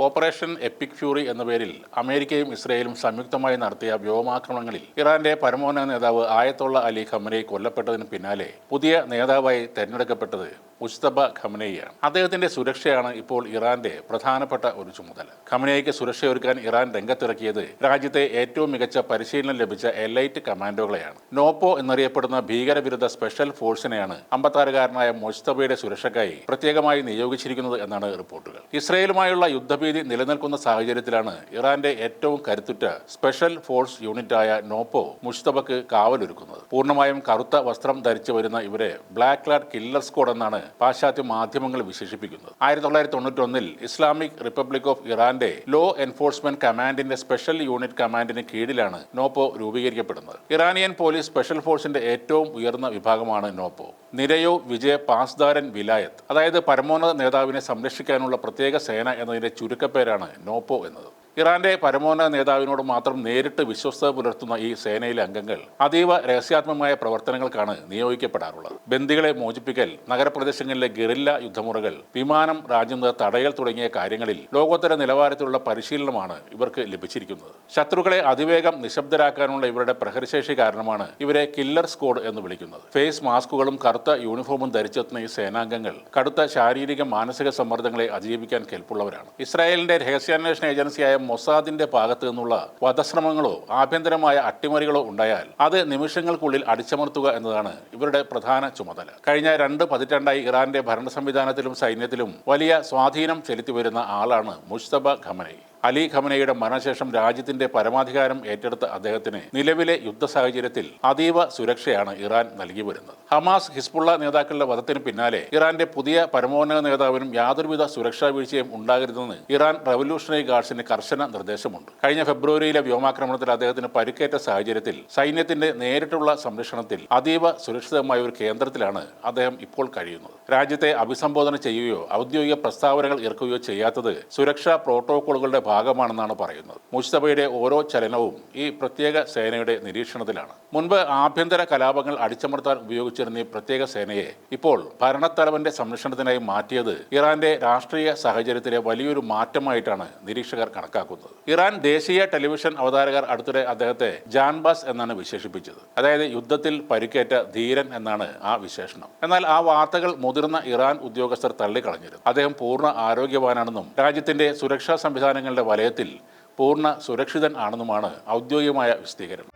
Operation EPIC fury എന്ന പേരിൽ അമേരിക്കയും ഇസ്രയേലും സംയുക്തമായി നടത്തിയ വ്യോമാക്രമണങ്ങളിൽ ഇറാന്റെ പരമോന്നത നേതാവ് ആയത്തുള്ള അലി ഖമനേയി കൊല്ലപ്പെട്ടതിന് പിന്നാലെ പുതിയ നേതാവായി തെരഞ്ഞെടുക്കപ്പെട്ടത് മുജ്തബ ഖമനേയിയാണ്. അദ്ദേഹത്തിന്റെ സുരക്ഷയാണ് ഇപ്പോൾ ഇറാന്റെ പ്രധാനപ്പെട്ട ഒരു ചുമതല. ഖമനേയിക്ക് സുരക്ഷയൊരുക്കാൻ ഇറാൻ രംഗത്തിറക്കിയത് രാജ്യത്തെ ഏറ്റവും മികച്ച പരിശീലനം ലഭിച്ച എലൈറ്റ് കമാൻഡോകളെയാണ്. നോപ്പോ എന്നറിയപ്പെടുന്ന ഭീകരവിരുദ്ധ സ്പെഷ്യൽ ഫോഴ്സിനെയാണ് 56-കാരനായ മുജ്തബയുടെ സുരക്ഷയ്ക്കായി പ്രത്യേകമായി നിയോഗിച്ചിരിക്കുന്നത് എന്നാണ് റിപ്പോർട്ടുകൾ. ഇസ്രയേലുമായുള്ള യുദ്ധഭീതി നിലനിൽക്കുന്ന സാഹചര്യത്തിലാണ് ഇറാന്റെ ഏറ്റവും കരുത്തുറ്റ സ്പെഷ്യൽ ഫോഴ്സ് യൂണിറ്റായ നോപ്പോ മുജ്തബക്ക് കാവലൊരുക്കുന്നത്. പൂർണ്ണമായും കറുത്ത വസ്ത്രം ധരിച്ചു വരുന്ന ഇവരെ ബ്ലാക്ക് ക്ലാഡ് കില്ലർ സ്ക്വാഡ് എന്നാണ് പാശ്ചാത്യ മാധ്യമങ്ങൾ വിശേഷിപ്പിക്കുന്നത്. 1991 ഇസ്ലാമിക് റിപ്പബ്ലിക് ഓഫ് ഇറാന്റെ ലോ എൻഫോഴ്സ്മെന്റ് കമാൻഡിന്റെ സ്പെഷ്യൽ യൂണിറ്റ് കമാൻഡിന് കീഴിലാണ് നോപ്പോ രൂപീകരിക്കപ്പെടുന്നത്. ഇറാനിയൻ പോലീസ് സ്പെഷ്യൽ ഫോഴ്സിന്റെ ഏറ്റവും ഉയർന്ന വിഭാഗമാണ് നോപ്പോ. നിരയോ വിജയ പാസ്ദാരൻ വിലായത്ത്, അതായത് പരമോന്നത നേതാവിനെ സംരക്ഷിക്കാനുള്ള പ്രത്യേക സേന എന്നതിന്റെ ചുരുക്കപ്പേരാണ് നോപ്പോ എന്നത്. ഇറാന്റെ പരമോന്നത നേതാവിനോട് മാത്രം നേരിട്ട് വിശ്വസ്തത പുലർത്തുന്ന ഈ സേനയിലെ അംഗങ്ങൾ അതീവ രഹസ്യാത്മകമായ പ്രവർത്തനങ്ങൾക്കാണ് നിയോഗിക്കപ്പെടാറുള്ളത്. ബന്ദികളെ മോചിപ്പിക്കൽ, നഗരപ്രദേശങ്ങളിലെ ഗറില്ല യുദ്ധമുറകൾ, വിമാനം രാജ്യം തടയൽ തുടങ്ങിയ കാര്യങ്ങളിൽ ലോകോത്തര നിലവാരത്തിലുള്ള പരിശീലനമാണ് ഇവർക്ക് ലഭിച്ചിരിക്കുന്നത്. ശത്രുക്കളെ അതിവേഗം നിശബ്ദരാക്കാനുള്ള ഇവരുടെ പ്രഹരശേഷി കാരണമാണ് ഇവരെ കില്ലർ സ്ക്വാഡ് എന്ന് വിളിക്കുന്നത്. ഫേസ് മാസ്കുകളും കറുത്ത യൂണിഫോമും ധരിച്ചെത്തുന്ന ഈ സേനാംഗങ്ങൾ കടുത്ത ശാരീരിക മാനസിക സമ്മർദ്ദങ്ങളെ അതിജീവിക്കാൻ കെൽപ്പുള്ളവരാണ്. ഇസ്രായേലിന്റെ രഹസ്യാന്വേഷണ ഏജൻസിയായ മൊസാദിന്റെ ഭാഗത്തു നിന്നുള്ള വധശ്രമങ്ങളോ ആഭ്യന്തരമായ അട്ടിമറികളോ ഉണ്ടായാൽ അത് നിമിഷങ്ങൾക്കുള്ളിൽ അടിച്ചമർത്തുക എന്നതാണ് ഇവരുടെ പ്രധാന ചുമതല. കഴിഞ്ഞ 2 പതിറ്റാണ്ടായി ഇറാന്റെ ഭരണ സംവിധാനത്തിലും സൈന്യത്തിലും വലിയ സ്വാധീനം ചെലുത്തിവരുന്ന ആളാണ് മുജ്തബ ഖമനേയി. അലി ഖമനേയിയുടെ മരണശേഷം രാജ്യത്തിന്റെ പരമാധികാരം ഏറ്റെടുത്ത അദ്ദേഹത്തിന് നിലവിലെ യുദ്ധ സാഹചര്യത്തിൽ അതീവ സുരക്ഷയാണ് ഇറാൻ നൽകി വരുന്നത്. ഹമാസ്, ഹിസ്ബുള്ള നേതാക്കളുടെ വധത്തിന് പിന്നാലെ ഇറാന്റെ പുതിയ പരമോന്നത നേതാവിനും യാതൊരുവിധ സുരക്ഷാ വീഴ്ചയും ഉണ്ടാകരുതെന്ന് ഇറാൻ റവല്യൂഷണറി ഗാർഡ്സിന് കർശന നിർദ്ദേശമുണ്ട്. കഴിഞ്ഞ ഫെബ്രുവരിയിലെ വ്യോമാക്രമണത്തിൽ അദ്ദേഹത്തിന് പരിക്കേറ്റ സാഹചര്യത്തിൽ സൈന്യത്തിന്റെ നേരിട്ടുള്ള സംരക്ഷണത്തിൽ അതീവ സുരക്ഷിതമായ ഒരു കേന്ദ്രത്തിലാണ് അദ്ദേഹം ഇപ്പോൾ കഴിയുന്നത്. രാജ്യത്തെ അഭിസംബോധന ചെയ്യുകയോ ഔദ്യോഗിക പ്രസ്താവനകൾ ഇറക്കുകയോ ചെയ്യാത്തത് സുരക്ഷാ പ്രോട്ടോകോളുകളുടെ ഭാഗമാണെന്നാണ് പറയുന്നത്. മുജ്തബയുടെ ഓരോ ചലനവും ഈ പ്രത്യേക സേനയുടെ നിരീക്ഷണത്തിലാണ്. മുൻപ് ആഭ്യന്തര കലാപങ്ങൾ അടിച്ചമർത്താൻ ഉപയോഗിച്ചിരുന്ന ഈ പ്രത്യേക സേനയെ ഇപ്പോൾ ഭരണത്തലവന്റെ സംരക്ഷണത്തിനായി മാറ്റിയത് ഇറാന്റെ രാഷ്ട്രീയ സാഹചര്യത്തിലെ വലിയൊരു മാറ്റമായിട്ടാണ് നിരീക്ഷകർ കണക്കാക്കുന്നത്. ഇറാൻ ദേശീയ ടെലിവിഷൻ അവതാരകർ അടുത്തിടെ അദ്ദേഹത്തെ ജാൻബാസ് എന്നാണ് വിശേഷിപ്പിച്ചത്. അതായത് യുദ്ധത്തിൽ പരിക്കേറ്റ ധീരൻ എന്നാണ് ആ വിശേഷണം. എന്നാൽ ആ വാർത്തകൾ മുതിർന്ന ഇറാൻ ഉദ്യോഗസ്ഥർ തള്ളിക്കളഞ്ഞിരുന്നു. അദ്ദേഹം പൂർണ്ണ ആരോഗ്യവാനാണെന്നും രാജ്യത്തിന്റെ സുരക്ഷാ സംവിധാനങ്ങളുടെ വലയത്തിൽ പൂർണ്ണ സുരക്ഷിതൻ ആണെന്നുമാണ് ഔദ്യോഗികമായ വിശദീകരണം.